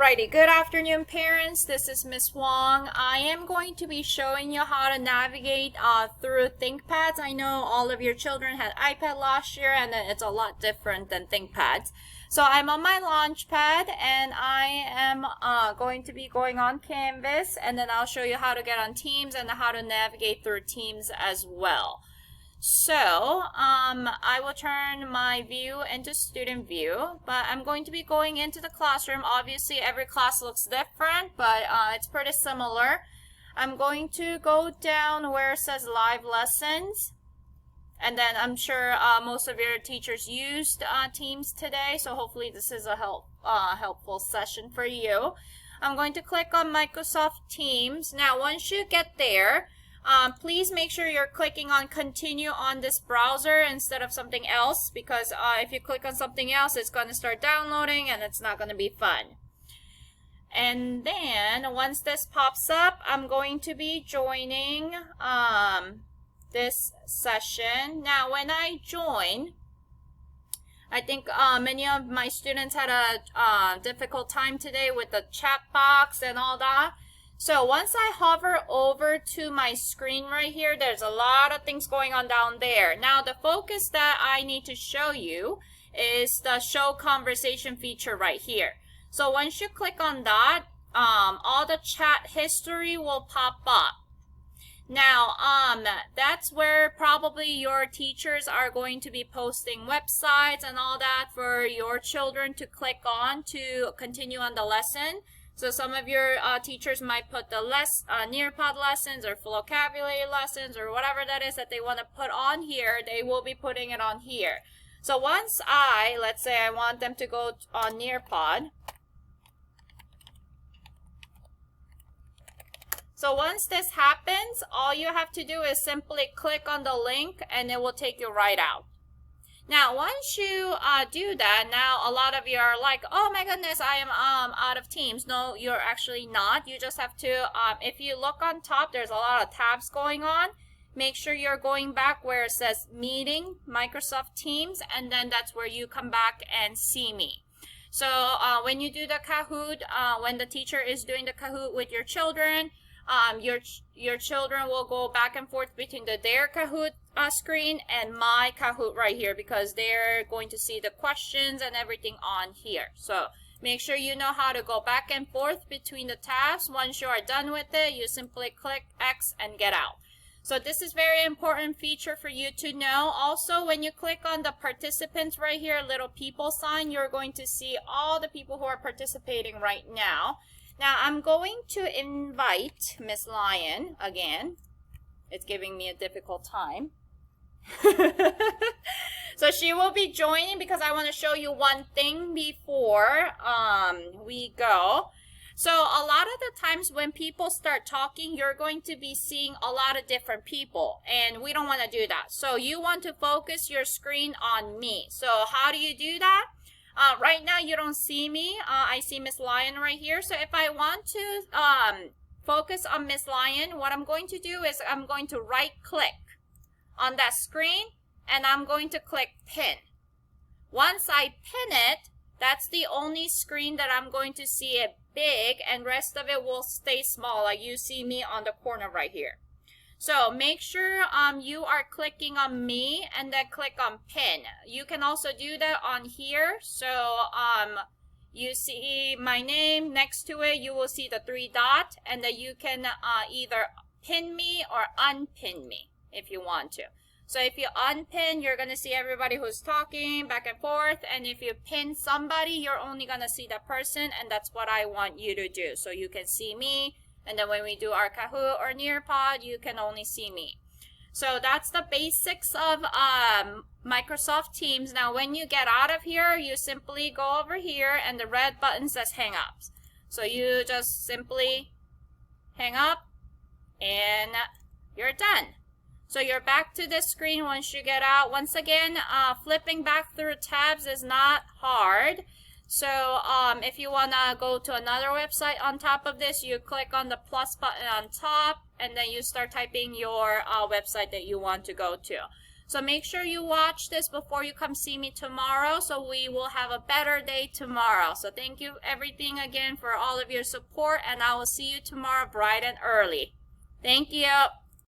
Alrighty, good afternoon parents. This is Miss Wong. I am going to be showing you how to navigate through ThinkPads. I know all of your children had iPad last year and it's a lot different than ThinkPads. So I'm on my Launchpad and I am going to be going on Canvas, and then I'll show you how to get on Teams and how to navigate through Teams as well. So, I will turn my view into student view, but I'm going to be going into the classroom. Obviously, every class looks different, but it's pretty similar. I'm going to go down where it says live lessons, and then I'm sure most of your teachers used Teams today, so hopefully this is a helpful session for you. I'm going to click on Microsoft Teams. Now, once you get there, please make sure you're clicking on continue on this browser instead of something else, because if you click on something else, it's going to start downloading and it's not going to be fun. And then once this pops up, I'm going to be joining this session. Now when I join, I think many of my students had a difficult time today with the chat box and all that. So once I hover over to my screen right here, there's a lot of things going on down there. Now the focus that I need to show you is the show conversation feature right here. So once you click on that, all the chat history will pop up. Now that's where probably your teachers are going to be posting websites and all that for your children to click on to continue on the lesson. So some of your teachers might put the Nearpod lessons or vocabulary lessons or whatever that is that they want to put on here, they will be putting it on here. So once let's say I want them to go on Nearpod. So once this happens, all you have to do is simply click on the link and it will take you right out. Now, once you do that, now a lot of you are like, oh my goodness, I am out of Teams. No, you're actually not. You just have to, if you look on top, there's a lot of tabs going on. Make sure you're going back where it says Meeting, Microsoft Teams, and then that's where you come back and see me. So when you do the Kahoot, when the teacher is doing the Kahoot with your children, your children will go back and forth between their Kahoot screen and my Kahoot right here, because they're going to see the questions and everything on here. So make sure you know how to go back and forth between the tabs. Once you are done with it, you simply click X and get out. So this is very important feature for you to know. Also, when you click on the participants right here, little people sign, you're going to see all the people who are participating right now. Now, I'm going to invite Miss Lion again. It's giving me a difficult time. So she will be joining because I want to show you one thing before we go. So a lot of the times when people start talking, you're going to be seeing a lot of different people, and we don't want to do that. So you want to focus your screen on me. So how do you do that? Right now you don't see me. I see Miss Lion right here. So if I want to focus on Miss Lion, what I'm going to do is I'm going to right click on that screen and I'm going to click pin. Once I pin it, that's the only screen that I'm going to see it big, and rest of it will stay small, like you see me on the corner right here. So make sure you are clicking on me and then click on pin. You can also do that on here. So you see my name next to it, you will see the 3 dots, and then you can either pin me or unpin me if you want to. So if you unpin, you're going to see everybody who's talking back and forth, and if you pin somebody, you're only going to see that person, and that's what I want you to do. So you can see me, and then when we do our Kahoot or Nearpod, you can only see me. So that's the basics of Microsoft Teams. Now when you get out of here, you simply go over here and the red button says hang up. So you just simply hang up and you're done. So you're back to this screen once you get out. Once again, flipping back through tabs is not hard. So if you want to go to another website on top of this, you click on the plus button on top and then you start typing your website that you want to go to. So make sure you watch this before you come see me tomorrow, so we will have a better day tomorrow. So thank you everything again for all of your support, and I will see you tomorrow bright and early. Thank you.